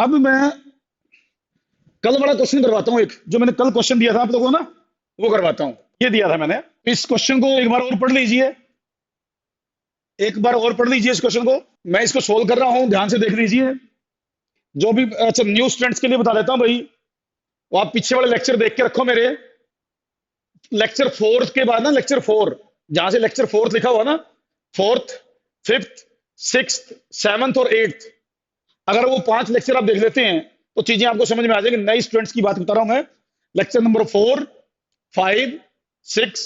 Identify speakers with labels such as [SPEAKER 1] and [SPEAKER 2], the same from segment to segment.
[SPEAKER 1] अब मैं कल वाला क्वेश्चन करवाता हूँ, एक जो मैंने कल क्वेश्चन दिया था आप लोगों को ना, वो करवाता हूँ। ये दिया था मैंने, इस क्वेश्चन को एक बार और पढ़ लीजिए, एक बार और पढ़ लीजिए इस क्वेश्चन को। मैं इसको सोल्व कर रहा हूं, ध्यान से देख लीजिए। जो भी अच्छा न्यू स्टूडेंट्स के लिए बता देता हूं भाई, वो आप पीछे वाले लेक्चर देख के रखो मेरे। लेक्चर फोर्थ के बाद ना, लेक्चर फोर, जहां से लेक्चर फोर्थ लिखा हुआ ना, फोर्थ, फिफ्थ, सिक्स्थ, सेवंथ और एट्थ, अगर वो 5 लेक्चर आप देख लेते हैं तो चीजें आपको समझ में आ जाएगी। नए स्टूडेंट्स की बात बता रहा हूं मैं। लेक्चर नंबर 4, 5, 6,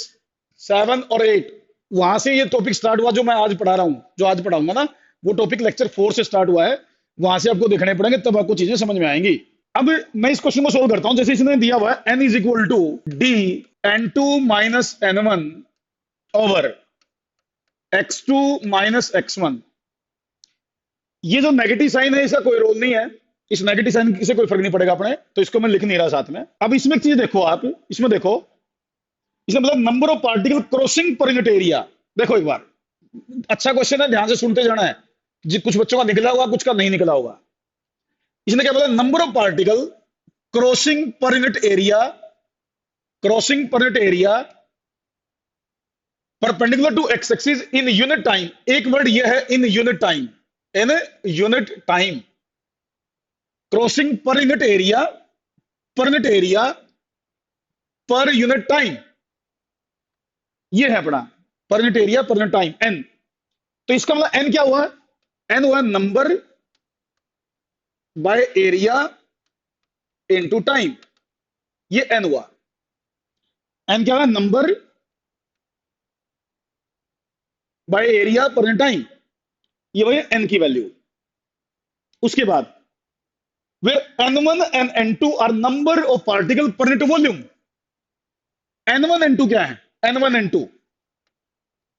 [SPEAKER 1] 7 और 8, वहां से ये टॉपिक स्टार्ट हुआ जो मैं आज पढ़ा रहा हूं, जो आज पढ़ाऊंगा ना, वो टॉपिक लेक्चर 4 से स्टार्ट हुआ है। वहां से आपको देखने पड़ेंगे, तब आपको चीजें समझ में आएंगी। अब मैं इस क्वेश्चन को सोल्व करता हूं। जैसे इसने दिया हुआ है n is equal to D n2 minus n1 over x2 minus x1। ये जो नेगेटिव साइन है इसका कोई रोल नहीं है, इस नेगेटिव साइन से कोई फर्क नहीं पड़ेगा अपने, तो इसको मैं लिख नहीं रहा साथ में। अब इसमें एक चीज देखो आप, इसमें देखो, इसमें मतलब number of particle crossing per unit area. देखो एक बार, अच्छा क्वेश्चन है, ध्यान से सुनते जाना है जी। कुछ बच्चों का निकला होगा, कुछ का नहीं निकला होगा। इसने क्या बोला, number of particle crossing per unit area, crossing per unit area perpendicular to X axis in unit time. एक वर्ड ये है, in unit time, in unit time. Crossing per unit area, per unit area, per unit time, ये है अपना per unit area per unit time N. तो इसका मतलब N क्या हुआ, एन हुआ number by area into time, ये एन हुआ। एन क्या हुआ, number by area per unit time, ये वही एन की वैल्यू। उसके बाद where n1 and n2 are number of particle per unit volume। n1 n2 क्या है, n1 n2,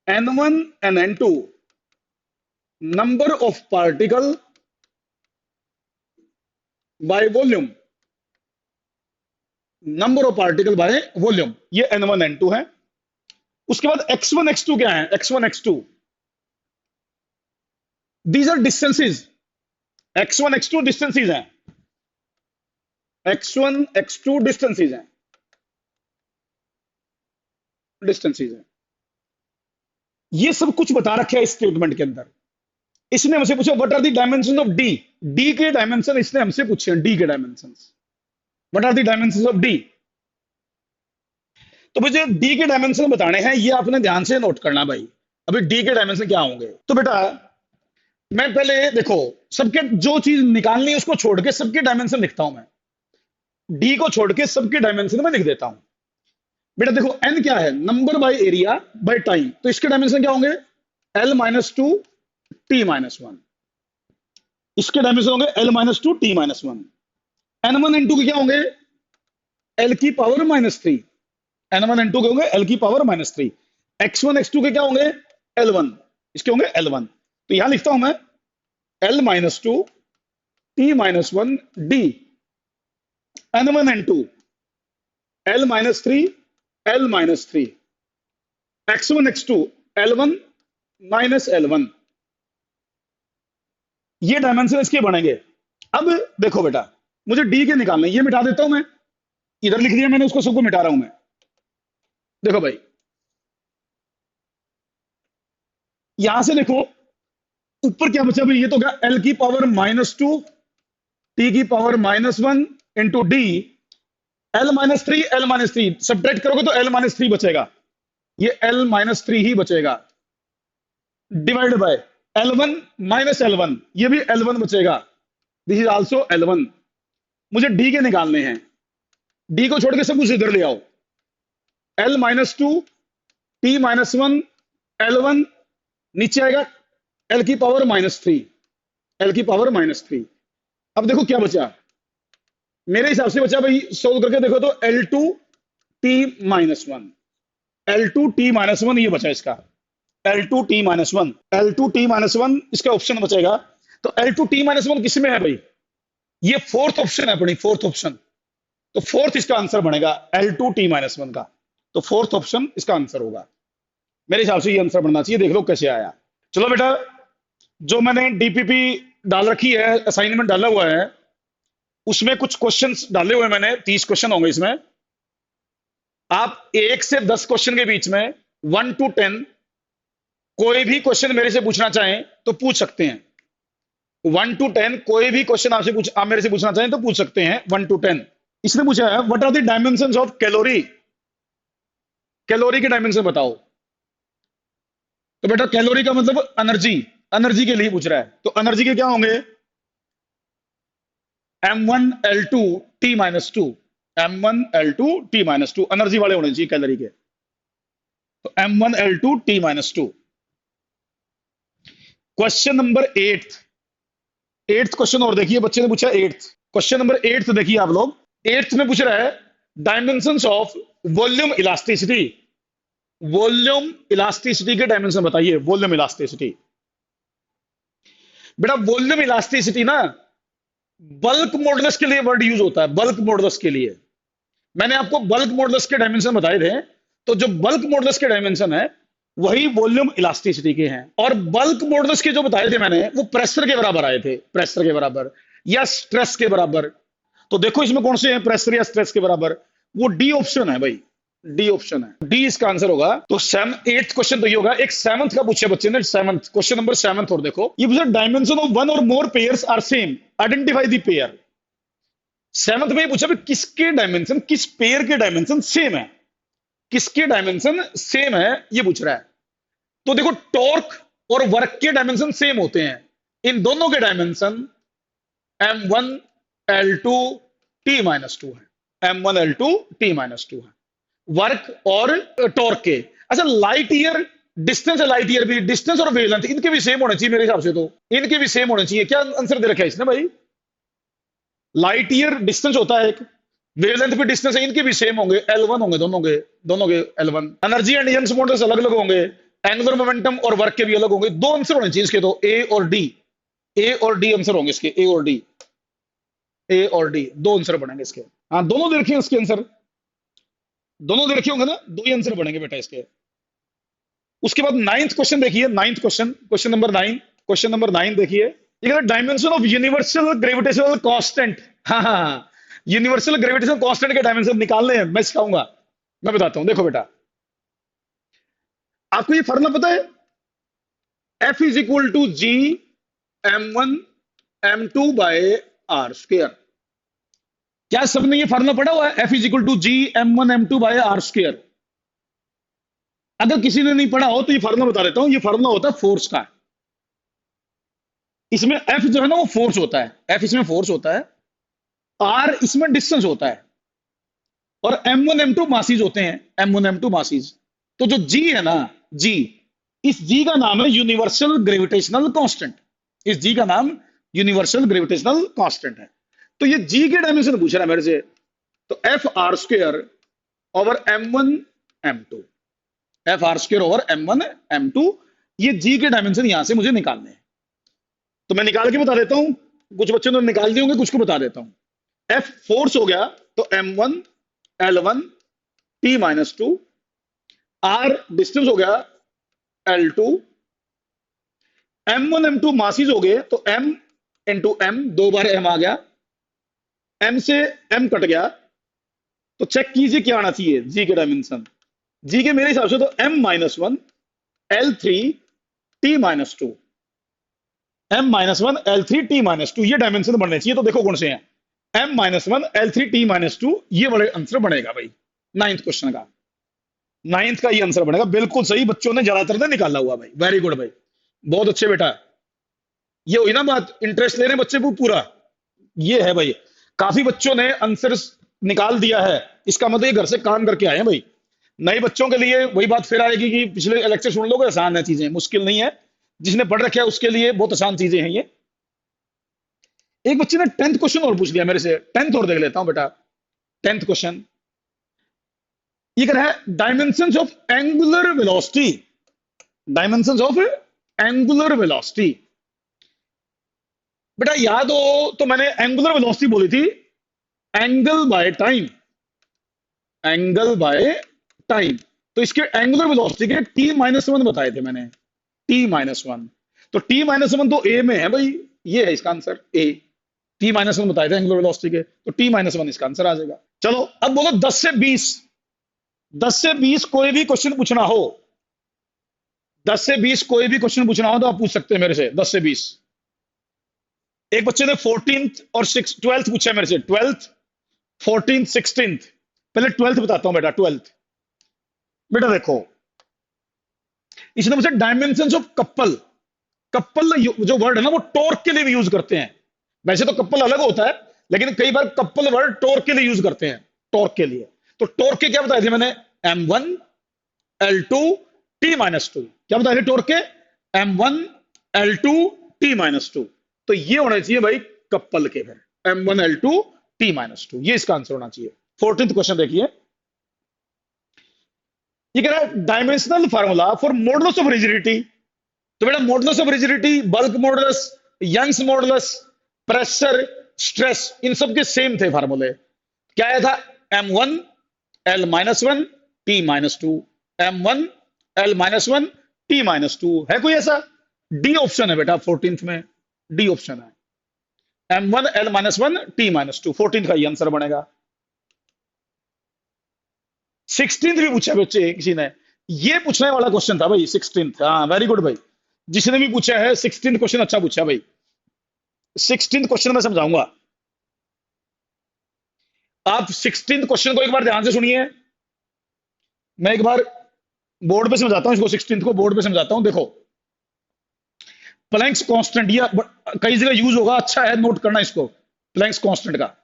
[SPEAKER 1] n1 and n2 number of particle by volume, number of particle by volume, ये n1 n2 है। उसके बाद x1 x2 क्या है, x1 x2, these are distances, x1 x2 distances हैं, x1 x2 distances हैं, डिस्टेंसेस हैं। ये सब कुछ बता रखा है इस स्टेटमेंट के अंदर। इसने हमसे पूछा what are the dimension of D, D के डायमेंशन इसने हमसे पूछे हैं, डी के dimension, what are the dimension of D. तो मुझे डी के डायमेंशन बताने हैं, ये आपने ध्यान से नोट करना भाई। अभी डी के डायमेंशन क्या होंगे, तो बेटा मैं पहले देखो, सबके जो चीज निकालनी है उसको छोड़ के सबके डायमेंशन लिखता हूं मैं, डी को छोड़ के सबके डायमेंशन में लिख देता हूं। बेटा देखो एन क्या है, number by area by time, तो इसके डायमेंशन क्या होंगे, L minus two T minus one, इसके डायमेंशन होंगे L minus two T minus one. N one N two के क्या होंगे, एल की power minus three, N one N two के होंगे एल की power minus three. X one X two के क्या होंगे, एल वन, इसके होंगे एल वन। तो यहां लिखता हूं मैं L minus two T minus one D, N one N two L minus three L minus three, X one X two L one minus L one. ये डायमेंशन इसके बनेंगे। अब देखो बेटा, मुझे डी के निकालने, ये मिटा देता हूं मैं, इधर लिख दिया मैंने, उसको सबको मिटा रहा हूं मैं। देखो भाई, यहां से देखो ऊपर क्या बचा भाई, ये तो क्या, एल की पावर माइनस टू टी की power minus one into D, L minus three L minus three, subtract करोगे तो एल माइनस थ्री बचेगा, ये एल माइनस थ्री ही बचेगा, divide by L one minus L one, ये भी एल वन बचेगा, this is also L one. मुझे D के निकालने हैं, डी को छोड़ के सब कुछ इधर ले आओ, L minus two T minus one L one, नीचे आएगा एल की पावर माइनस थ्री, एल की पावर माइनस थ्री। अब देखो क्या बचा, मेरे हिसाब से बचा भाई, सोल्व करके देखो तो L two T minus one, L two T minus one, ये बचा इसका L two T minus one, L two T minus one इसका ऑप्शन बचेगा। तो L two T minus one किसमें है भाई, ये फोर्थ ऑप्शन है अपनी, फोर्थ ऑप्शन। तो फोर्थ इसका आंसर बनेगा L two T minus one का, तो फोर्थ ऑप्शन इसका आंसर होगा। मेरे हिसाब से ये आंसर बनना चाहिए, देख लो कैसे आया। चलो बेटा, जो मैंने डीपीपी डाल रखी है, असाइनमेंट डाला हुआ है, उसमें कुछ क्वेश्चंस डाले हुए मैंने, 30 क्वेश्चन होंगे इसमें। आप 1 से 10 क्वेश्चन के बीच में 1 to 10 कोई भी क्वेश्चन मेरे से पूछना चाहें तो पूछ सकते हैं। 1 to 10 कोई भी क्वेश्चन आप मेरे से पूछना चाहें तो पूछ सकते हैं। 1 to 10 इसने पूछा है what are the dimensions of calorie. Calorie के डायमेंशन बताओ। तो बेटा कैलोरी का मतलब एनर्जी, एनर्जी के लिए पूछ रहा है। तो एनर्जी के क्या होंगे, M1L2 T-2, M1L2 T-2 energy वाले होने चाहिए कैलोरी के। तो M1L2 T-2। Question number 8th question और देखिए, बच्चे ने पूछा 8th क्वेश्चन नंबर 8th देखिए आप लोग। 8th में पूछ रहा है dimensions of volume elasticity. Volume elasticity के डायमेंशन बताइए। वॉल्यूम इलास्टिसिटी, बेटा वॉल्यूम इलास्टिसिटी ना बल्क मॉडुलस के लिए वर्ड यूज होता है, बल्क मॉडुलस के लिए। मैंने आपको बल्क मॉडुलस के डायमेंशन बताए थे, तो जो बल्क मॉडुलस के डायमेंशन है वही वॉल्यूम इलास्टिसिटी के हैं। और बल्क मॉडुलस के जो बताए थे मैंने वो प्रेशर के बराबर आए थे, प्रेशर के बराबर या स्ट्रेस के बराबर। तो देखो इसमें कौन से हैं प्रेशर या स्ट्रेस के बराबर, वो डी ऑप्शन है भाई, डी ऑप्शन है, डी इसका आंसर होगा। तो 8th क्वेश्चन तो ये होगा। एक 7th का पूछा बच्चे ने, 7th क्वेश्चन नंबर 7th और देखो, ये पूछा डायमेंशन ऑफ वन और more pairs are same, identify the pair. 7th में ये पूछा किसके डायमेंशन, किस पेयर के डायमेंशन सेम है, किसके डायमेंशन सेम है ये पूछ रहा है। तो देखो टॉर्क और वर्क के डायमेंशन सेम होते हैं, इन दोनों के डायमेंशन M1L2 T-2 है, M1L2 T-2 है, वर्क और टॉर्क के। अच्छा लाइट ईयर डिस्टेंस है, लाइट ईयर भी, डिस्टेंस और वेवलेंथ इनके भी सेम होने चाहिए मेरे हिसाब से, तो इनके भी सेम होने चाहिए। क्या आंसर दे रखा है इसने भाई, लाइट ईयर डिस्टेंस होता है एक, वेवलेंथ भी डिस्टेंस है, इनके भी सेम होंगे, L1 होंगे दोनों के L1। Energy and agents models अलग अलग होंगे, एंगुलर मोमेंटम और वर्क के भी अलग होंगे। दो आंसर होने चाहिए इसके, तो ए और डी, ए और डी आंसर होंगे इसके, ए और डी, ए और डी दो आंसर बनेंगे इसके। हाँ दोनों दे रखे हैं इसके आंसर, दोनों दे रखे होंगे ना, दो ही आंसर बनेंगे बेटा इसके। उसके बाद 9th क्वेश्चन देखिए, 9th question, question number 9, question number 9 देखिए। ये कहता है dimension of universal gravitational constant. हाँ हाँ, यूनिवर्सल ग्रेविटेशनल कांस्टेंट के डायमेंशन निकालने हैं, मैं सिखाऊंगा, मैं बताता हूं। देखो बेटा आपको ये फॉर्मूला पता है, F is equal to G M1 M2 by R square. क्या सबने ये फॉर्मूला पढ़ा हुआ है, F is equal to G M1 M2 by R square? अगर किसी ने नहीं पढ़ा हो तो ये फॉर्मूला बता देता हूं। ये फॉर्मूला होता है फोर्स का। इसमें F जो है ना वो फोर्स होता है, F इसमें फोर्स होता है, R इसमें डिस्टेंस होता है, और M1 M2 मासीज होते हैं, M1 M2 मासीज। तो जो G है ना, G, इस G का नाम है यूनिवर्सल ग्रेविटेशनल कांस्टेंट, इस G का नाम यूनिवर्सल ग्रेविटेशनल कांस्टेंट है। तो ये G के डायमेंशन पूछ रहा है मेरे से, तो F R square over M1 M2, F R square over M1 M2, ये G के डायमेंशन यहां से मुझे निकालने हैं। तो मैं निकाल के बता देता हूं, कुछ बच्चों ने निकाल दिए होंगे, कुछ को बता देता हूं। F फोर्स हो गया तो M1 L1 T-2, R distance हो गया L2, M1 M2 मासीज हो गए तो M इंटू M, दो बार M आ गया, M से M कट गया। तो चेक कीजिए क्या आना चाहिए G के डायमेंशन। G के मेरे हिसाब से तो M-1 L3 T-2, M-1 L3 T-2 ये डायमेंशन बनने चाहिए। तो देखो कौन से हैं, M-1 L3 T-2, ये बड़े आंसर बनेगा भाई 9th क्वेश्चन का, 9th का ये आंसर बनेगा। बिल्कुल सही, बच्चों ने ज्यादातर ने निकाला हुआ भाई, वेरी गुड भाई, बहुत अच्छे बेटा। ये हुई ना बात, इंटरेस्ट ले रहे हैं बच्चे को पूरा, ये है भाई। काफी बच्चों ने आंसर निकाल दिया है, इसका मतलब ये घर से काम करके आए हैं भाई। नए बच्चों के लिए वही बात फिर आएगी कि पिछले लेक्चर सुन लोगे, आसान है चीजें, मुश्किल नहीं है, जिसने पढ़ रखा है उसके लिए बहुत आसान चीजें हैं ये। एक बच्चे ने 10th क्वेश्चन और पूछ लिया मेरे से, 10th और देख लेता हूं बेटा। 10th क्वेश्चन ये कह रहा है dimensions of angular velocity, dimensions of angular velocity. बेटा याद हो तो मैंने एंगुलर वेलोसिटी बोली थी angle by time, angle by time. तो इसके एंगुलर वेलोसिटी के T-1 बताए थे मैंने, T-1। तो T-1 तो A में है भाई, ये है इसका आंसर A। T-1 बताए थे एंगुलर वेलोसिटी के, तो T-1 इसका आंसर आ जाएगा। चलो अब बोलो 10 से 20, 10 से 20 कोई भी क्वेश्चन पूछना हो, 10 से 20 कोई भी क्वेश्चन पूछना हो तो आप पूछ सकते हैं मेरे से। 10 से 20, एक बच्चे ने 14th और 12th पूछा मेरे से, 12th 14th 16th। पहले 12th बताता हूं बेटा। 12th बेटा देखो, इसने मुझे डायमेंशन ऑफ कपल, कपल जो वर्ड है ना वो टॉर्क के लिए भी यूज करते हैं। वैसे तो कपल अलग होता है, लेकिन कई बार कपल वर्ड टॉर्क के लिए यूज करते हैं, टॉर्क के लिए। तो टॉर्क के क्या बताए थे मैंने? M1 L2 T-2। क्या बताए थे टॉर्क के? M1 L2 T-2। तो ये होना चाहिए भाई कपल के, फिर M1 L2 T-2, ये इसका आंसर होना चाहिए। 14th क्वेश्चन देखिए, ये कह रहा है dimensional formula for modulus of rigidity. तो बेटा modulus of rigidity, bulk modulus, Young's modulus, pressure, stress, इन सब के सेम थे फार्मूले। क्या आया था? M1 L-1 T-2, M1 L-1 T-2। है कोई ऐसा? डी ऑप्शन है बेटा 14th में, डी ऑप्शन है M1 L-1 T-2, 14th का ये आंसर बनेगा। 16th भी पूछा बच्चे किसी ने, ये पूछने वाला क्वेश्चन था भाई 16th। हाँ वेरी गुड भाई, जिसने भी पूछा है 16th क्वेश्चन अच्छा पूछा भाई। 16th क्वेश्चन मैं समझाऊंगा, आप 16th क्वेश्चन को एक बार ध्यान से सुनिए। मैं एक बार बोर्ड पे समझाता हूं इसको, 16th को बोर्ड पे समझाता हूं। देखो प्लैंक्स कांस्टेंट, ये कई जगह यूज होगा, अच्छा है नोट करना इसको। प्लैंक्स कांस्टेंट का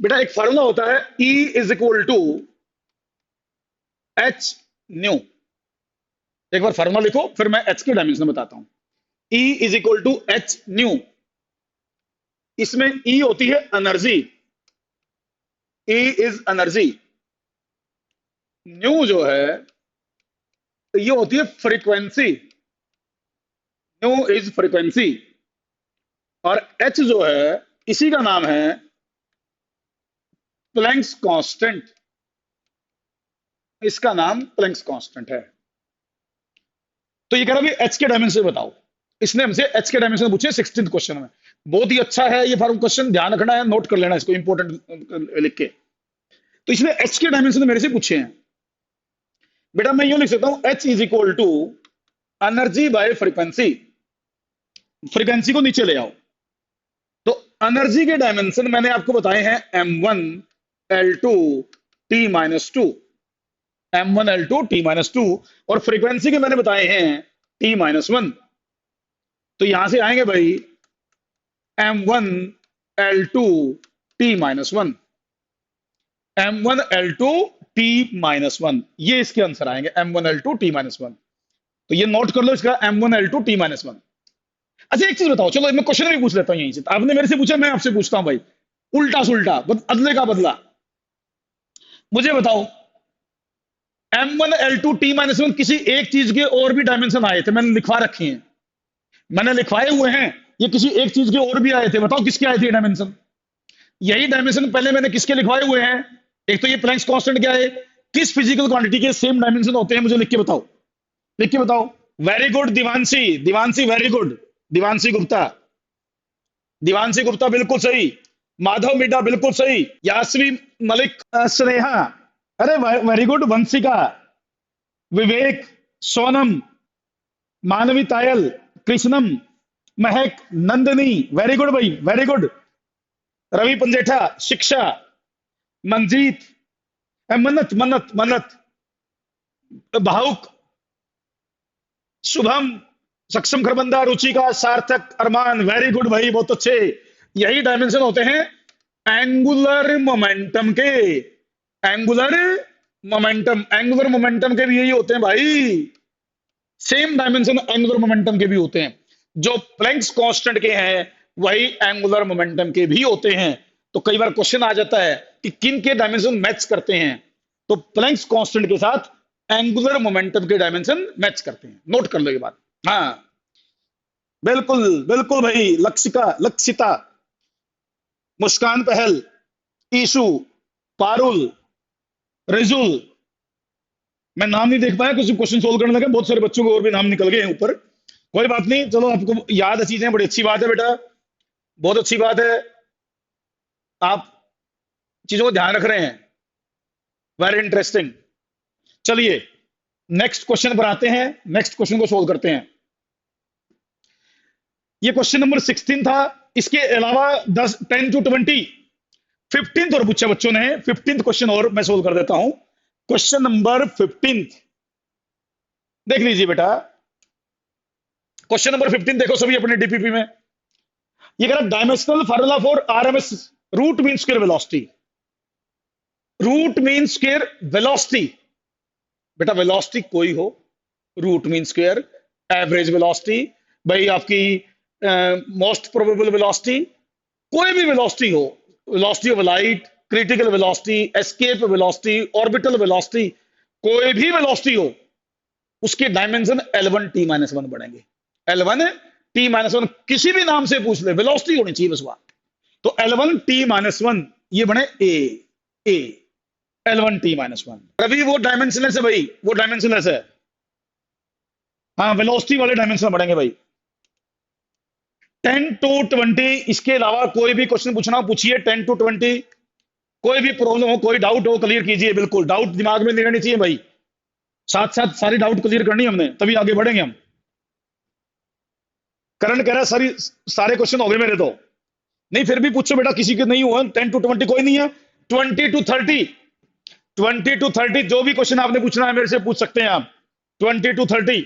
[SPEAKER 1] बेटा एक फार्मूला होता है, E is equal to H nu. एक बार फार्मूला लिखो, फिर मैं एच के डायमेंशन बताता हूं। E is equal to H nu. इसमें E होती है energy, E is energy. Nu जो है ये होती है फ्रीक्वेंसी, न्यू इज फ्रीक्वेंसी। और H जो है इसी का नाम है प्लैंक्स कांस्टेंट, इसका नाम प्लैंक्स कांस्टेंट है। तो ये कह रहा है एच के डायमेंशन बताओ। इसने हमसे एच के डायमेंशन पूछे 16th क्वेश्चन में। बहुत ही अच्छा है ये फॉर्म क्वेश्चन, ध्यान रखना है, नोट कर लेना इसको इंपॉर्टेंट लिख के। तो इसने एच के डायमेंशन मेरे से पूछे हैं बेटा। मैं यूं लिख सकता हूं, H is equal to energy by frequency. Frequency को नीचे ले आओ, तो एनर्जी के डायमेंशन मैंने आपको बताए हैं M1 L2 T-2, M1 L2 T-2, और फ्रीक्वेंसी के मैंने बताए हैं T-1। तो यहां से आएंगे भाई M1 L2 T-1, M1 L2 T-1, ये इसके आंसर आएंगे M1 L2 T-1। तो ये नोट कर लो इसका M1 L2 T-1। अच्छा एक चीज बताओ, चलो मैं क्वेश्चन भी पूछ लेता हूं यहीं से। आपने मेरे से पूछा, मैं आपसे पूछता हूं भाई, उल्टा सुल्टा, अदले का बदला। मुझे बताओ M1 L2 T-1 किसी एक चीज के और भी डायमेंशन आए थे, मैंने लिखवा रखे हैं, मैंने लिखवाए हुए हैं, ये किसी एक चीज के और भी आए थे। बताओ किसके आए थे डायमेंशन? यही डायमेंशन पहले मैंने किसके लिखवाए हुए हैं? एक तो ये प्लैंक्स कांस्टेंट क्या है, किस फिजिकल क्वांटिटी के सेम डायमेंशन होते हैं, मुझे लिख के बताओ, लिख के बताओ। Very good Divanshi, Divanshi very good, Divanshi Gupta, Divanshi Gupta बिल्कुल सही। माधव मिड्डा बिल्कुल सही। यास्वी मलिक, स्नेहा, अरे वेरी गुड। वंशिका, विवेक, सोनम, मानवी तायल, कृष्णम, महक, नंदनी, वेरी गुड भाई वेरी गुड। रवि पंजेठा, शिक्षा, मंजीत, मन्नत मन्नत मन्नत, भावुक, शुभम, सक्षम खरबंदा, रुचिका, सार्थक, अरमान, वेरी गुड भाई बहुत अच्छे। यही डायमेंशन होते हैं एंगुलर मोमेंटम के, एंगुलर मोमेंटम, एंगुलर मोमेंटम के भी यही होते हैं भाई, सेम डायमेंशन एंगुलर मोमेंटम के भी होते हैं। जो प्लैंक्स कांस्टेंट के हैं वही एंगुलर मोमेंटम के भी होते हैं। तो कई बार क्वेश्चन आ जाता है कि किन के डायमेंशन मैच करते हैं, तो प्लैंक्स कांस्टेंट के साथ एंगुलर मोमेंटम के डायमेंशन मैच करते हैं। नोट कर लो ये बात। हाँ बिल्कुल बिल्कुल भाई। लक्षिका, लक्षिता, मुस्कान पहल, ईशु, पारुल, रिजुल, मैं नाम नहीं देख पाया, कुछ क्वेश्चन सोल्व करने लगा, बहुत सारे बच्चों को और भी नाम निकल गए हैं ऊपर। कोई बात नहीं, चलो आपको याद है चीजें, बड़ी अच्छी बात है बेटा। बहुत अच्छी बात है, आप चीजों को ध्यान रख रहे हैं, वेरी इंटरेस्टिंग। चलिए नेक्स्ट क्वेश्चन पर आते हैं, नेक्स्ट क्वेश्चन को सोल्व करते हैं। ये क्वेश्चन नंबर 16 था। इसके अलावा 10 10 टू 20 15th और पूछा बच्चों ने, 15th क्वेश्चन और मैं सोल्व कर देता हूं। क्वेश्चन नंबर 15 देख लीजिए बेटा। क्वेश्चन नंबर 15 देखो सभी अपने डीपीपी में। ये कह रहा dimensional formula for RMS root mean square velocity. Root mean square velocity, बेटा वेलोसिटी कोई हो, root mean square, average velocity, भाई आपकी मोस्ट प्रोबेबल वेलोसिटी, कोई भी वेलोसिटी हो, velocity of light, critical velocity, escape velocity, orbital velocity, कोई भी वेलोसिटी हो, उसके डायमेंशन L1 T-1 बढ़ेंगे। L1 T-1 किसी भी नाम से पूछ ले, वेलोसिटी होनी चाहिए बस वहां। तो L1 T-1 ये बने ए L1 T-1। रवि वो डायमेंशनलेस है भाई, वो डायमेंशनलेस है। हाँ वेलोसिटी वाले डायमेंशन बढ़ेंगे भाई। 10 टू 20 इसके अलावा कोई भी क्वेश्चन पूछना पूछिए। 10 टू 20 कोई भी प्रॉब्लम हो, कोई डाउट हो, क्लियर कीजिए। बिल्कुल डाउट दिमाग में नहीं रहनी चाहिए भाई, साथ साथ सारी डाउट क्लियर करनी है हमने, तभी आगे बढ़ेंगे हम। करण कह रहा है सारे क्वेश्चन हो गए मेरे तो। नहीं फिर भी पूछो बेटा, किसी के नहीं हुआ। 10 टू 20 कोई नहीं है। 20 टू 30 20 टू 30 जो भी क्वेश्चन आपने पूछना है मेरे से पूछ सकते हैं आप। 20 टू 30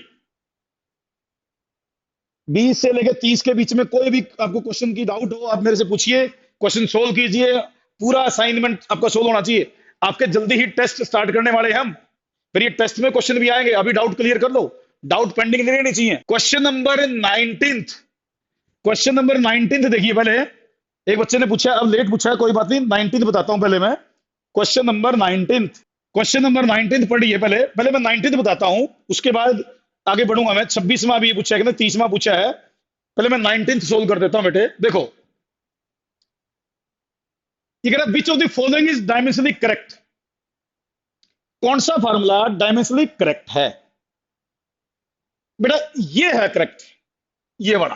[SPEAKER 1] 20 से लेकर 30 के बीच में कोई भी आपको क्वेश्चन की डाउट हो, आप मेरे से पूछिए, क्वेश्चन सोल्व कीजिए। पूरा असाइनमेंट आपका सोल्व होना चाहिए। आपके जल्दी ही टेस्ट स्टार्ट करने वाले हैं हम, फिर ये टेस्ट में क्वेश्चन भी आएंगे। अभी डाउट क्लियर कर लो, डाउट पेंडिंग नहीं रहनी चाहिए। क्वेश्चन नंबर 19, क्वेश्चन नंबर 19 देखिए। पहले एक बच्चे ने पूछा, अब लेट पूछा है, कोई बात नहीं, 19 बताता हूं पहले मैं। क्वेश्चन नंबर 19, क्वेश्चन नंबर 19 पढ़िए। पहले पहले मैं 19 बताता हूं, उसके बाद आगे बढ़ूंगा मैं। 26वां भी पूछा है कि 30वां पूछा है, पहले मैं 19 सोल्व कर देता हूं बेटे। देखो ये कह रहा which of the following is dimensionally correct. कौन सा फार्मूला डायमेंशनली करेक्ट है बेटा? ये है करेक्ट, ये वाला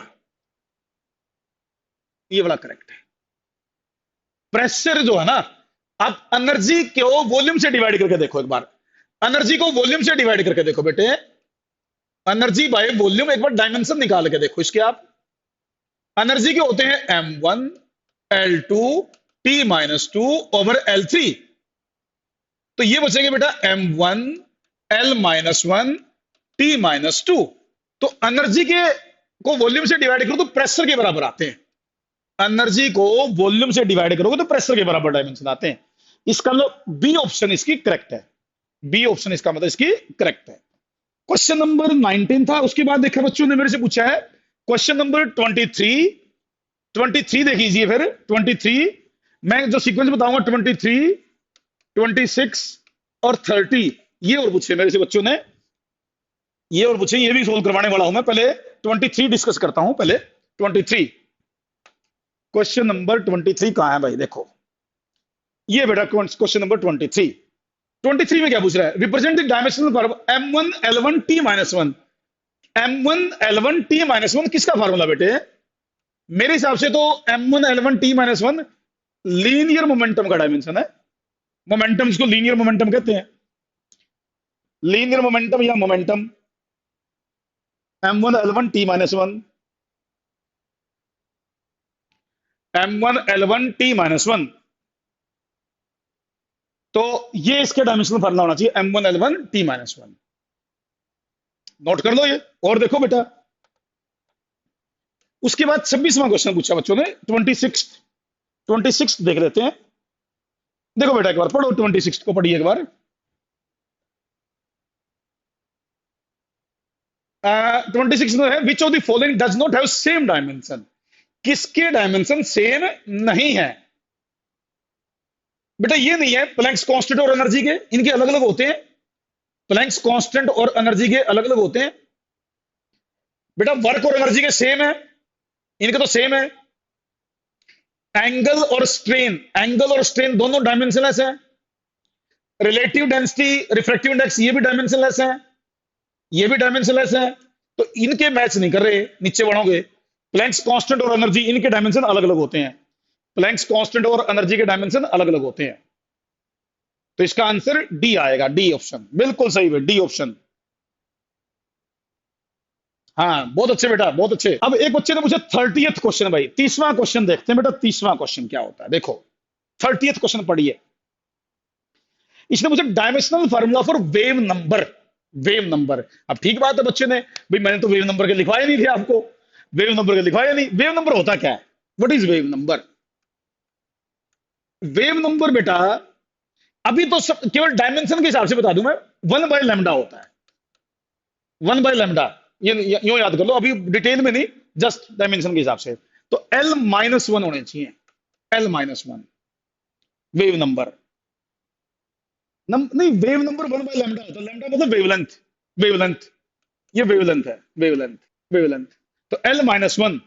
[SPEAKER 1] करेक्ट है। प्रेशर जो है ना, आप एनर्जी को वॉल्यूम से डिवाइड करके देखो एक बार। एनर्जी को वॉल्यूम से डिवाइड करके देखो बेटे, एनर्जी बाय वॉल्यूम। एक बार डायमेंशन निकाल के देखो इसके आप। एनर्जी के होते हैं M1 L2 T-2 over L3। तो ये बचेंगे बेटा M1 L-1 T-2। तो एनर्जी के को वॉल्यूम से डिवाइड करो तो प्रेशर के बराबर आते हैं। एनर्जी को वॉल्यूम से डिवाइड करोगे तो प्रेशर के बराबर डायमेंशन आते हैं। इसका मतलब बी ऑप्शन इसकी करेक्ट है। बी ऑप्शन इसका मतलब इसकी करेक्ट है। क्वेश्चन नंबर 19 था। उसके बाद देखा बच्चों ने मेरे से पूछा है क्वेश्चन नंबर 23। 23 देख लीजिए फिर। 23 मैं जो सीक्वेंस बताऊंगा 23, 26 और 30, ये और पूछे मेरे से बच्चों ने, ये और पूछे, ये भी सोल्व करवाने वाला हूं मैं। पहले 23 डिस्कस करता हूं। पहले 23 क्वेश्चन नंबर 23 कहां है भाई? देखो ये बेटा क्वेश्चन नंबर 23। 23 में क्या पूछ रहा है? Represent the dimensional formula M1 L1 T-1। M1 L1 T-1 किसका फार्मूला बेटे? मेरे हिसाब से तो M1 L1 T-1 linear momentum का डायमेंशन है। मोमेंटम, इसको लीनियर मोमेंटम कहते हैं, लीनियर मोमेंटम या momentum. M1 L1 T-1, M1 L1 T-1, तो ये इसके डायमेंशनल फार्मूला होना चाहिए M1 L1 T-1। नोट कर लो ये और देखो बेटा। उसके बाद 26वां क्वेश्चन पूछा बच्चों ने, 26 देख लेते हैं। देखो बेटा एक बार पढ़ो, 26 को पढ़िए एक बार। 26 में है which of the following does not have same dimension. किसके डायमेंशन सेम नहीं है बेटा? ये नहीं है प्लैंक्स कांस्टेंट और एनर्जी के, इनके अलग अलग होते हैं। प्लैंक्स कांस्टेंट और एनर्जी के अलग अलग होते हैं बेटा। वर्क और एनर्जी के सेम है, इनके तो सेम है। एंगल और स्ट्रेन दोनों डायमेंशनलेस है। रिलेटिव डेंसिटी, रिफ्रैक्टिव इंडेक्स, ये भी डायमेंशनलेस है, ये भी डायमेंशनलेस है। तो इनके मैच नहीं कर रहे, नीचे बढ़ोगे प्लैंक्स कांस्टेंट और एनर्जी, इनके डायमेंशन अलग अलग होते हैं। प्लैंक्स कांस्टेंट और एनर्जी के डायमेंशन अलग अलग होते हैं। तो इसका आंसर डी आएगा, डी ऑप्शन बिल्कुल सही है, डी ऑप्शन। हाँ बहुत अच्छे बेटा, बहुत अच्छे। अब एक बच्चे ने मुझे 30th क्वेश्चन, भाई 30वां क्वेश्चन देखते हैं बेटा, 30वां क्वेश्चन क्या होता है देखो। 30th क्वेश्चन पढ़िए। इसने मुझे dimensional formula for wave number, wave number. अब ठीक बात है, बच्चे ने भाई मैंने तो वेव नंबर के लिखवाए नहीं थे आपको, वेव नंबर के लिखवाया नहीं। वेव नंबर होता क्या है, what is wave number? Wave number बेटा अभी तो सब केवल डायमेंशन के हिसाब से बता दूं मैं, 1/λ होता है, 1/λ। ये यूं याद कर लो, अभी डिटेल में नहीं, जस्ट डायमेंशन के हिसाब से। तो L-1 होने चाहिए, L-1 वेव नंबर। नहीं, वेव नंबर 1/λ होता है, लैम्डा मतलब वेवलेंथ, वेवलेंथ। ये वेवलेंथ है, वेवलेंथ, वेवलेंथ। तो L-1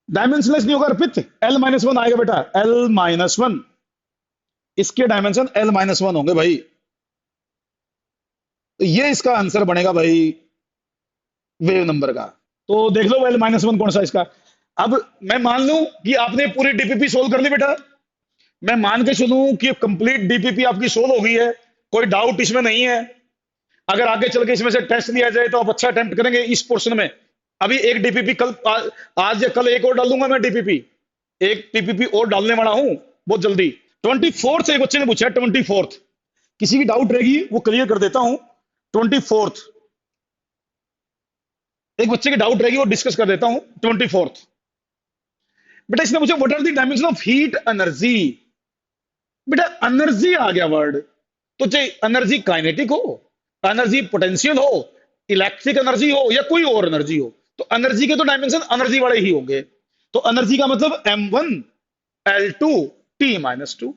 [SPEAKER 1] डायमेंशनलेस नहीं होगा अर्पित, L-1 आएगा बेटा, L-1। इसके डायमेंशन L-1 होंगे भाई। तो ये इसका आंसर बनेगा भाई वेव नंबर का। तो देख लो L-1 कौन सा इसका। अब मैं मान लूं कि आपने पूरी डीपीपी सोल्व कर ली बेटा, मैं मान के चलूं कि कंप्लीट डीपीपी आपकी सोल्व हो गई है, कोई डाउट इसमें नहीं है। अगर आगे चल के इसमें से टेस्ट लिया जाए तो आप अच्छा अटेम्प्ट करेंगे इस पोर्शन में। अभी एक डीपीपी कल आज या कल एक और डाल दूंगा मैं डीपीपी, एक डीपीपी और डालने वाला हूं बहुत जल्दी। 24th एक बच्चे ने पूछा, 24th किसी की डाउट रहेगी वो क्लियर कर देता हूं। 24th एक बच्चे की डाउट रहेगी वो डिस्कस कर देता हूं। 24th बेटा इसने मुझे what are the dimension of heat energy. बेटा एनर्जी आ गया वर्ड, तो चाहे एनर्जी काइनेटिक हो, एनर्जी पोटेंशियल हो, इलेक्ट्रिक एनर्जी हो या कोई और एनर्जी हो, तो एनर्जी के तो डायमेंशन एनर्जी वाले ही होंगे। तो एनर्जी का मतलब M1L2 T-2,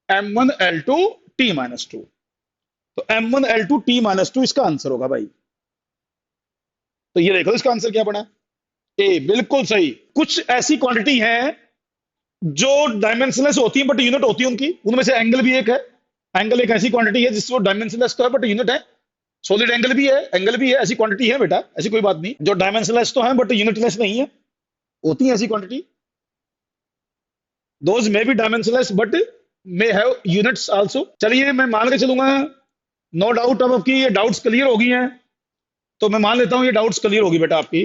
[SPEAKER 1] M1L2 T-2। तो M1L2 T-2 इसका आंसर होगा भाई। तो ये देखो इसका आंसर क्या बना, ए बिल्कुल सही। कुछ ऐसी क्वांटिटी है जो डायमेंशनलेस होती है बट यूनिट होती है उनकी, उनमें से एंगल भी एक है। एंगल एक ऐसी क्वांटिटी है जिसको डायमेंशनलेस तो है बट यूनिट है। सॉलिड एंगल भी है, एंगल भी है, ऐसी क्वांटिटी है बेटा, ऐसी कोई बात नहीं जो डायमेंशनलेस तो है बट यूनिटलेस नहीं है, होती है ऐसी quantity. Those may be dimensionless but may have units also. चलिए मैं मान के चलूंगा, नो डाउट अब आपकी ये डाउट्स क्लियर हो गई हैं। तो मैं मान लेता हूं ये डाउट्स क्लियर होगी बेटा आपकी।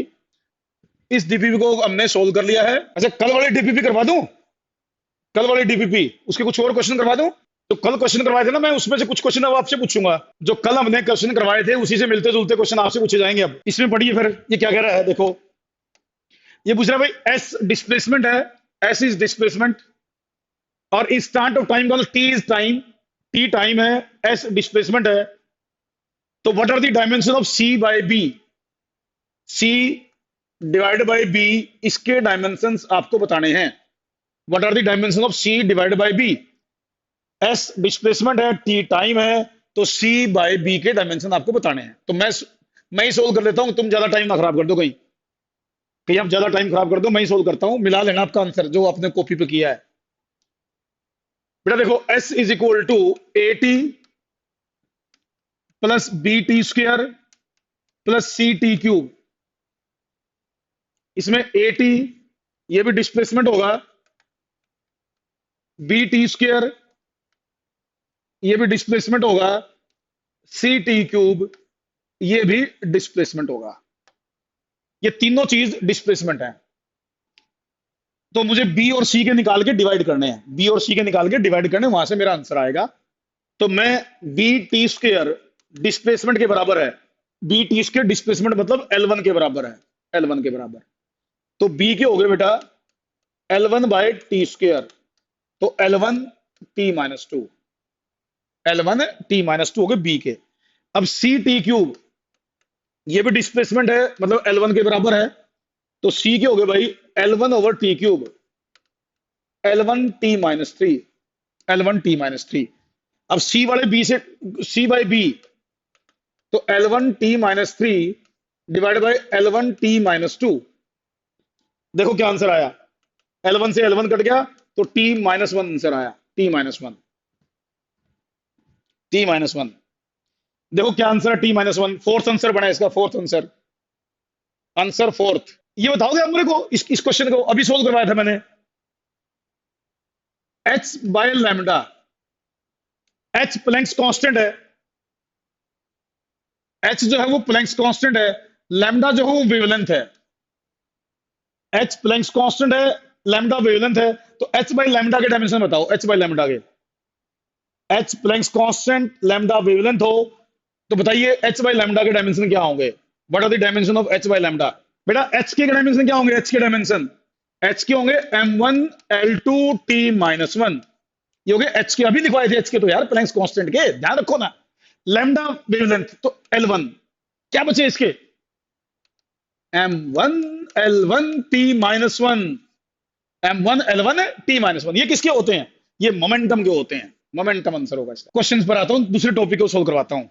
[SPEAKER 1] इस डीपीपी को हमने सोल्व कर लिया है। अच्छा कल वाली डीपीपी करवा दूं, कल वाली डीपीपी उसके कुछ और क्वेश्चन करवा दूं। तो कल क्वेश्चन करवाए थे ना, मैं उसमें से कुछ क्वेश्चन अब आपसे पूछूंगा, जो कल हमने क्वेश्चन करवाए थे उसी से मिलते जुलते क्वेश्चन आपसे पूछे जाएंगे। अब इसमें पढ़िए फिर ये क्या कह रहा है देखो। ये पूछ रहा है भाई एस डिस्प्लेसमेंट है, एस इज डिस्प्लेसमेंट, और इस स्टार्ट ऑफ टाइम का T is time, T time है, एस डिस्प्लेसमेंट है। तो what are the dimension of C by B, C divide by B, इसके डायमेंशंस आपको बताने हैं। What are the dimension of C divide by B, S displacement है, T time है, तो सी बाय बी के डायमेंशन आपको बताने हैं। तो मैं ही सोल्व कर लेता हूं, तुम ज्यादा टाइम ना खराब कर दो, कहीं कहीं आप ज्यादा टाइम खराब कर दो, मैं ही सोल्व करता हूं, मिला लेना आपका आंसर जो आपने कॉपी पे किया है। बेटा देखो S is equal to AT plus BT² plus CT³। इसमें AT ये भी डिस्प्लेसमेंट होगा, BT² ये भी डिस्प्लेसमेंट होगा, CT³ ये भी डिस्प्लेसमेंट होगा। ये तीनों चीज डिस्प्लेसमेंट है। तो मुझे बी और सी के निकाल के डिवाइड करने हैं, बी और सी के निकाल के डिवाइड करने, वहां से मेरा आंसर आएगा। तो मैं BT² डिस्प्लेसमेंट के बराबर है, BT² डिस्प्लेसमेंट मतलब L1 के बराबर है, L1 के बराबर। तो बी के हो गए बेटा L1/T², तो L1T-2, L1T-2 हो गए बी के। अब CT³ ये भी डिस्प्लेसमेंट है मतलब L1 के बराबर है, तो सी के हो गए भाई L1/T³, L1T-3, L1T-3। अब सी वाले बी से, सी बाई बी, तो L1T-3 डिवाइड बाय L1T-2। देखो क्या आंसर आया, L1 से L1 कट गया तो T-1 आंसर आया, T-1, T-1। देखो क्या आंसर है, T-1। फोर्थ आंसर बना इसका, फोर्थ आंसर, आंसर फोर्थ। ये बताओगे आप मेरे को इस क्वेश्चन को अभी सोल्व करवाया था मैंने। H by lambda, H Planck's constant है, एच जो है वो प्लैंक्स कांस्टेंट है, लैम्डा जो है वो वेवलेंथ है। एच प्लैंक्स कांस्टेंट है, लैम्डा वेवलेंथ है, तो एच बाय लैम्डा के डायमेंशन बताओ, एच बाय लैम्डा के। H Planck's constant lambda wavelength हो तो बताइए एच बाय लैम्डा के डायमेंशन क्या होंगे। What are the dimension of H by lambda. बेटा एच के डायमेंशन क्या होंगे, एच के डायमेंशन, एच के होंगे m1l2t-1। ये हो गए एच के, अभी लिखवाए थे एच के तो यार, प्लैंक्स कांस्टेंट के, ध्यान रखो ना। लैम्डा वेवलेंथ तो L1, क्या बचे इसके, m1l1t-1, m1l1t-1। ये किसके होते हैं, ये मोमेंटम के होते हैं, मोमेंटम आंसर होगा इसका। क्वेश्चंस पर आता हूं, दूसरे टॉपिक को सोल्व करवाता हूं।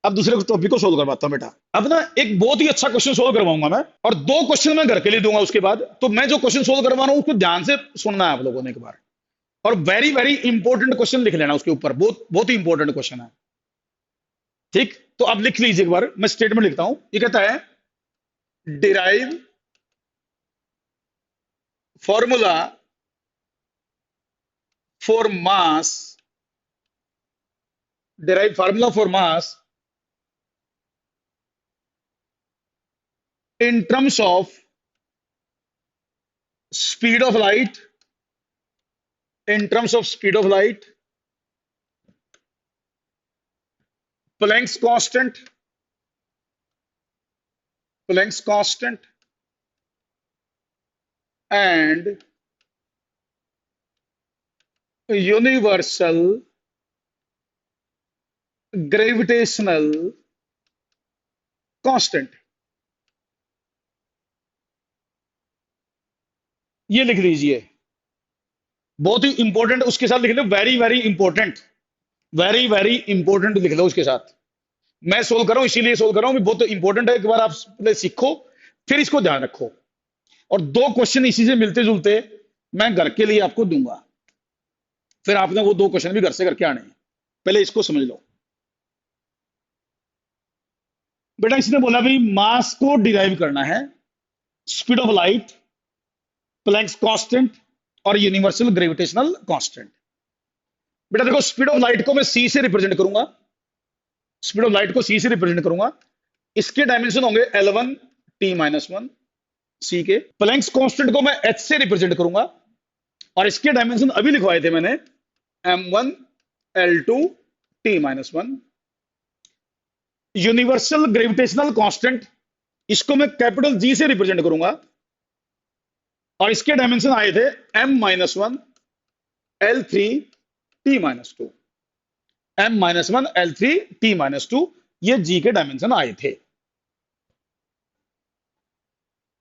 [SPEAKER 1] अब दूसरे टॉपिक को सोल्व करवाता हूं बेटा। अब ना एक बहुत ही अच्छा क्वेश्चन सोल्व करवाऊंगा मैं, और 2 क्वेश्चन मैं घर के लिए दूंगा उसके बाद। तो मैं जो क्वेश्चन सोल्व करवा रहा हूं उसको ध्यान से सुनना है आप लोगों ने एक बार, और वेरी वेरी इंपॉर्टेंट क्वेश्चन लिख लेना उसके ऊपर, बहुत बहुत ही इंपॉर्टेंट क्वेश्चन है। ठीक, तो अब लिख लीजिए एक बार, मैं स्टेटमेंट लिखता हूं। ये कहता है derive formula for mass, derive formula for mass in terms of speed of light, in terms of speed of light, Planck's constant, Planck's constant, and universal gravitational constant। ये लिख लीजिए, बहुत ही इंपॉर्टेंट। उसके साथ लिख लो very very important, very very important लिख लो उसके साथ। मैं सोल्व कर रहा हूं इसीलिए सोल्व कर रहा हूं, बहुत इंपॉर्टेंट है। एक बार आप पहले सीखो, फिर इसको ध्यान रखो। और 2 क्वेश्चन इसी से मिलते जुलते मैं घर के लिए आपको दूंगा, फिर आपने वो 2 क्वेश्चन भी घर से करके आने हैं। पहले इसको समझ लो बेटा। इसने बोला भाई मास को डिराइव करना है, speed of light, Planck's constant और यूनिवर्सल ग्रेविटेशनल कांस्टेंट। बेटा देखो, स्पीड ऑफ लाइट को मैं सी से रिप्रेजेंट करूंगा, स्पीड ऑफ लाइट को सी से रिप्रेजेंट करूंगा। इसके डायमेंशन होंगे L1t-1 सी के। प्लैंक्स कांस्टेंट को मैं एच से रिप्रेजेंट करूंगा, और इसके डायमेंशन अभी लिखवाए थे मैंने, m1l2t-1। यूनिवर्सल ग्रेविटेशनल कांस्टेंट, इसको मैं कैपिटल जी से रिप्रेजेंट करूंगा, और इसके डायमेंशन आए थे m-1l3t-2, m-1l3t-2, ये जी के डायमेंशन आए थे।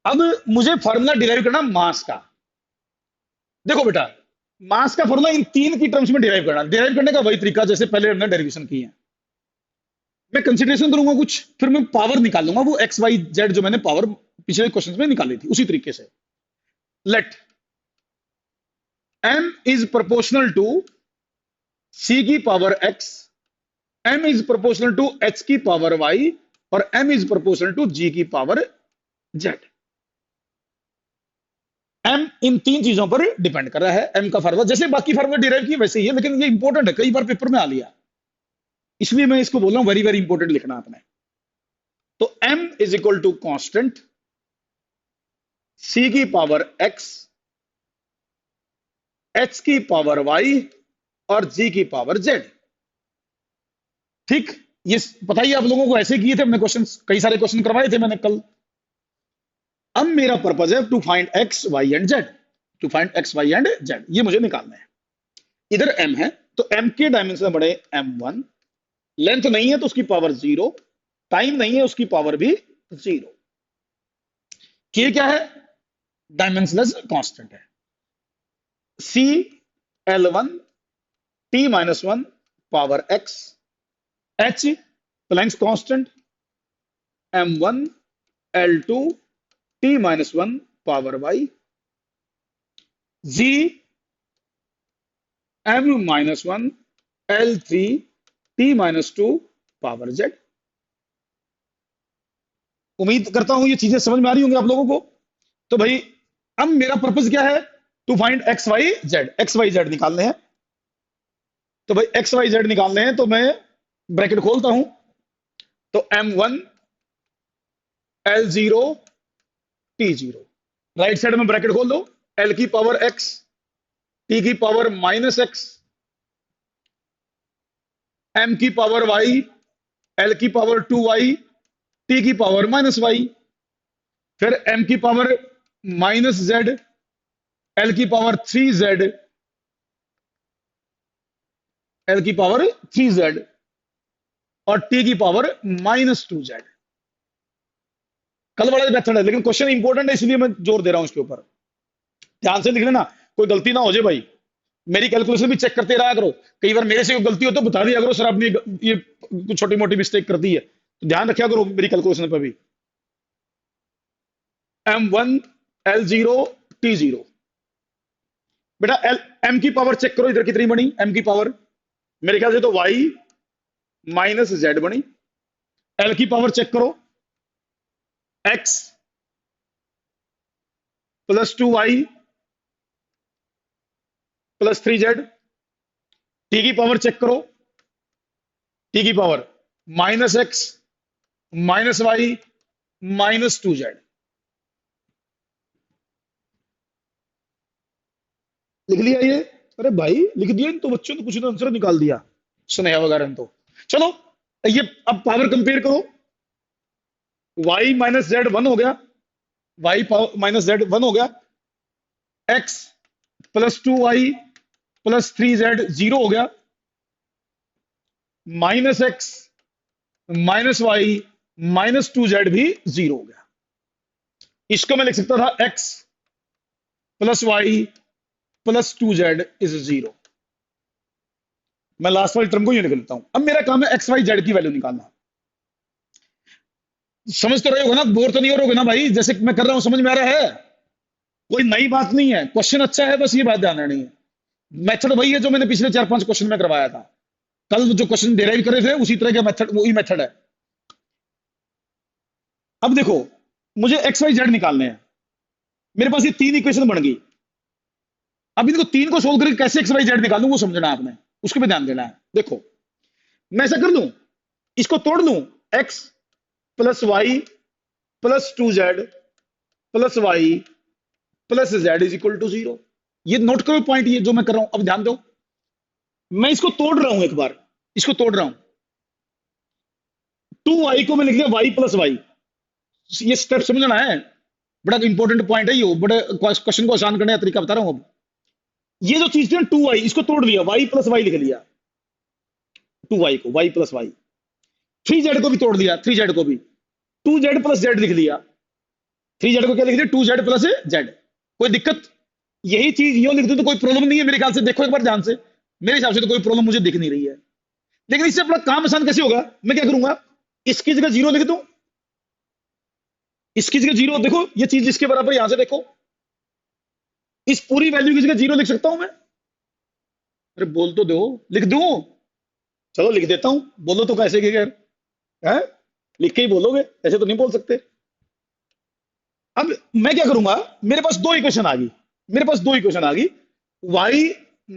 [SPEAKER 1] अब मुझे फॉर्मूला डिराइव करना मास का। देखो बेटा, मास का फॉर्मूला इन 3 की टर्म्स में डिराइव करना, डिराइव करने का वही तरीका जैसे पहले हमने डेरिवेशन की है। मैं कंसीडरेशन करूंगा कुछ, फिर मैं पावर निकाल लूंगा, वो एक्स वाई जेड जो मैंने पावर पिछले क्वेश्चन में निकाली थी उसी तरीके से। Let m is proportional to c की power x, m is proportional to h की पावर y, और m is proportional to g की पावर z। m इन 3 चीजों पर डिपेंड कर रहा है। m का फार्मूला जैसे बाकी फार्मूला डिराइव किए वैसे ही है, लेकिन ये इंपॉर्टेंट है, कई बार पेपर में आ लिया, इसलिए मैं इसको बोल रहा हूं वेरी वेरी इंपॉर्टेंट लिखना आपने। तो m is equal to constant c की पावर x, h की पावर y और g की पावर z। ठीक, ये पता ही आप लोगों को ऐसे किए थे हमने क्वेश्चन, कई सारे क्वेश्चन करवाए थे मैंने कल। अब मेरा पर्पज है to find x y and z, to find x y and z, ये मुझे निकालना है। इधर m है तो m के डायमेंशन बड़े m1, लेंथ नहीं है तो उसकी पावर 0, टाइम नहीं है उसकी पावर भी 0। k क्या है, डायमेंशनलेस कांस्टेंट है। c L1 t-1 power x, h Planck's constant, m1 L2 t-1 power y, g m-1 L3 t-2 power z। उम्मीद करता हूं ये चीजें समझ में आ रही होंगी आप लोगों को। तो भाई अब मेरा पर्पज क्या है, to find X Y Z, X Y Z निकालने हैं। तो भाई एक्स वाई जेड निकालने हैं, तो मैं ब्रैकेट खोलता हूं। तो M1 L0 T0, right side में ब्रैकेट खोल दो, L की पावर x, T की पावर माइनस x, M की पावर y, L की पावर 2y, T की पावर माइनस y, फिर M की पावर माइनस z, L की पावर 3z, L की पावर 3z और T की पावर माइनस 2z। कल बड़ा मेथड है, लेकिन क्वेश्चन इंपॉर्टेंट है इसलिए मैं जोर दे रहा हूं इसके ऊपर। ध्यान से लिख लेना, कोई गलती ना हो जाए भाई। मेरी कैलकुलेशन भी चेक करते रहा करो, कई बार मेरे से कोई गलती हो तो बता दिया करो, सर आपने ये कुछ छोटी मोटी मिस्टेक कर दी है, तो ध्यान रखा करो मेरी कैलकुलेशन पर भी। M1 L0 T0, बेटा M की पावर चेक करो इधर कितनी बनी, M की पावर मेरे ख्याल से तो Y माइनस Z बनी। L की पावर चेक करो, X plus 2Y plus 3Z। T की पावर चेक करो, T की power minus X minus Y minus 2Z। लिख लिया ये? अरे भाई लिख दिया इन तो बच्चों ने, कुछ तो आंसर निकाल दिया स्नेहा वगैरह ने। तो चलो ये अब पावर कंपेयर करो, y माइनस जेड 1 हो गया, y माइनस जेड 1 हो गया, x plus 2y plus 3z 0 हो गया, minus x minus y minus 2z भी 0 हो गया। इसको मैं लिख सकता था x plus y plus 2z is 0। मैं लास्ट वाली टर्म को यूं लिख लेता हूं। अब मेरा काम है एक्स वाई जेड की वैल्यू निकालना। समझ तो रहे होगे ना, बोर तो नहीं हो रहे होगे ना भाई, जैसे मैं कर रहा हूं समझ में आ रहा है? कोई नई बात नहीं है, क्वेश्चन अच्छा है, बस ये बात ध्यान रखनी है। मेथड वही है जो मैंने पिछले 4-5 क्वेश्चन में करवाया था। कल जो क्वेश्चन डेराइव करे थे उसी तरह का मेथड, वही मेथड है। अब देखो मुझे एक्स वाई जेड निकालने हैं, मेरे पास ये 3 इक्वेशन बन गई। अब इनको 3 को सोल्व करके कैसे एक्स वाई जेड निकालूं वो समझना आपने, उसके पे ध्यान देना है। देखो मैं ऐसा कर लूं, इसको तोड़ लूं, X plus Y plus 2z plus Y plus Z is equal to 0। ये नोट करो पॉइंट, ये जो मैं कर रहा हूं, अब ध्यान दो। मैं इसको तोड़ रहा हूं, एक बार इसको तोड़ रहा हूं। 2y को मैं लिख लिया y प्लस वाई। ये स्टेप समझना है, बड़ा इंपॉर्टेंट पॉइंट है ये, बड़े क्वेश्चन को आसान करने का तरीका बता रहा हूं। अब ये जो चीज थी ना 2y, इसको तोड़ दिया, y प्लस वाई लिख लिया, 2y को y प्लस वाई। 3z को भी तोड़ दिया, 3z को भी 2z प्लस z लिख दिया। 3z को क्या लिख दिया, 2z प्लस z। कोई दिक्कत? यही चीज यूं लिख दूं तो कोई प्रॉब्लम नहीं है मेरे ख्याल से। देखो एक बार ध्यान से, मेरे हिसाब से तो कोई प्रॉब्लम मुझे दिख नहीं रही है। लेकिन इससे अपना काम आसान कैसे होगा, मैं क्या करूंगा, इसकी जगह 0 लिख दूं, इसकी जगह 0। देखो ये चीज इसके बराबर, यहां से देखो, इस पूरी वैल्यू की जगह 0 लिख सकता हूं मैं। अरे बोल तो दो, लिख दूं? चलो लिख देता हूं, बोलो तो कैसे के है, लिख के ही बोलोगे, ऐसे तो नहीं बोल सकते। अब मैं क्या करूंगा, मेरे पास 2 इक्वेशन आ गई, मेरे पास 2 इक्वेशन आ गई। y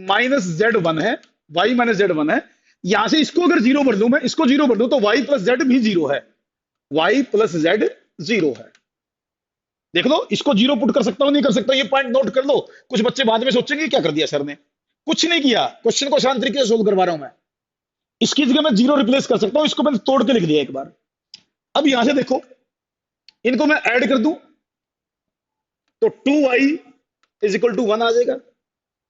[SPEAKER 1] माइनस जेड 1 है, y माइनस जेड 1 है, यहां से इसको अगर 0 भर दूं, मैं इसको 0 भर दूं तो y प्लस जेड भी 0 है, y प्लस जेड 0 है। देख लो, इसको 0 पुट कर सकता हूं नहीं कर सकता, ये पॉइंट नोट कर लो। कुछ बच्चे बाद में सोचेंगे क्या कर दिया सर ने, कुछ नहीं किया, क्वेश्चन को आसान तरीके से सोल्व करवा रहा हूं मैं। इसकी जगह मैं 0 रिप्लेस कर सकता हूं, इसको मैंने तोड़ के लिख दिया एक बार। अब यहां से देखो, इनको मैं ऐड कर दूं तो 2y इज इक्वल टू 1 आ जाएगा,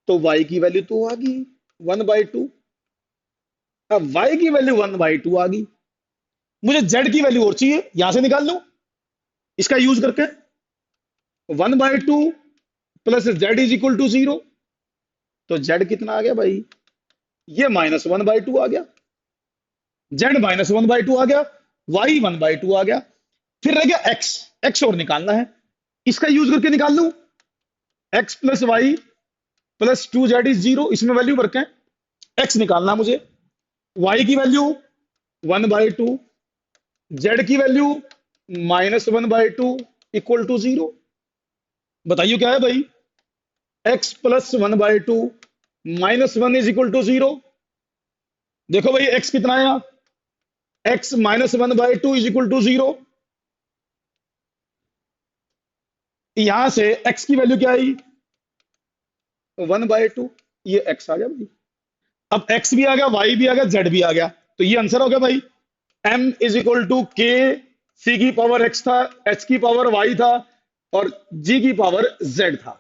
[SPEAKER 1] तो y की वैल्यू तो आ गई 1/2। अब y की वैल्यू 1/2 आ गई, मुझे z की वैल्यू और चाहिए, यहां से निकाल लूं इसका यूज करके। 1/2 plus z is equal to 0, तो z कितना आ गया भाई, ये -1/2 आ गया, z -1/2 आ गया, y 1/2 आ गया। फिर रह गया x, x और निकालना है, इसका यूज करके निकाल लूं, x plus Y plus 2z is 0, इसमें वैल्यू वर्क है, x निकालना मुझे, y की वैल्यू 1/2, z की वैल्यू -1/2 इक्वल टू 0। बताइए क्या है भाई, x plus 1/2 -1 is equal to 0। देखो भाई x कितना आया, x -1/2 इज इक्वल टू 0। यहां से x की वैल्यू क्या आई, 1/2। ये x आ गया भाई। अब x भी आ गया, y भी आ गया, z भी आ गया, तो ये आंसर हो गया भाई। m is equal to k, c की पावर x था, h की पावर y था, और g की पावर z था।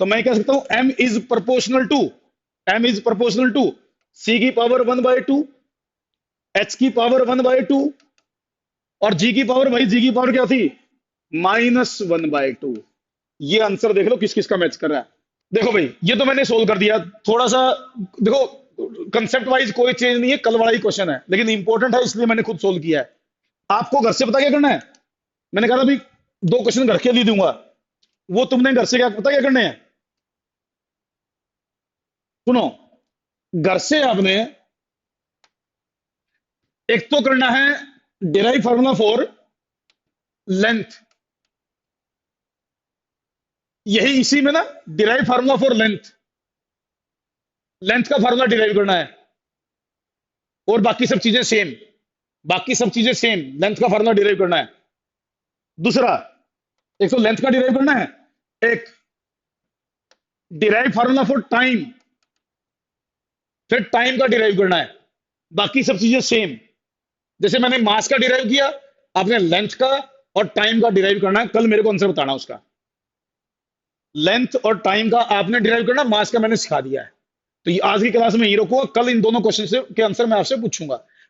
[SPEAKER 1] तो मैं कह सकता हूं m is proportional to, c की पावर 1/2, h की पावर 1/2, और g की पावर, भाई g की पावर क्या थी, -1/2। ये आंसर देख लो किस किस का मैच कर रहा है। देखो भाई ये तो मैंने सोल्व कर दिया थोड़ा सा। देखो कंसेप्ट वाइज कोई चेंज नहीं है, कल वाला ही क्वेश्चन है, लेकिन इंपॉर्टेंट है इसलिए मैंने खुद सोल्व किया है। आपको घर से पता क्या करना है, मैंने कहा था भाई 2 क्वेश्चन घर के लिए दूंगा, वो तुमने घर से क्या पता क्या करने हैं, सुनो। घर से आपने एक तो करना है डिराइव फार्मूला फॉर लेंथ, यही इसी में ना, derive formula for length, length का फार्मूला डिराइव करना है, और बाकी सब चीजें सेम, लेंथ का फार्मूला डिराइव करना है। दूसरा, एक तो लेंथ का डिराइव करना है, एक डिराइव फार्मूला फॉर टाइम, फिर टाइम का डिराइव करना है, बाकी सब चीजें सेम। जैसे मैंने मास का डिराइव किया, आपने लेंथ का और टाइम का डिराइव करना है। कल मेरे को आंसर बताना उसका, लेंथ और टाइम का आपने डिराइव करना, मास का मैंने सिखा दिया है। तो ये आज की क्लास में ही रोको, कल इन दोनों क्वेश्चन के आंसर मैं आपसे पूछूंगा।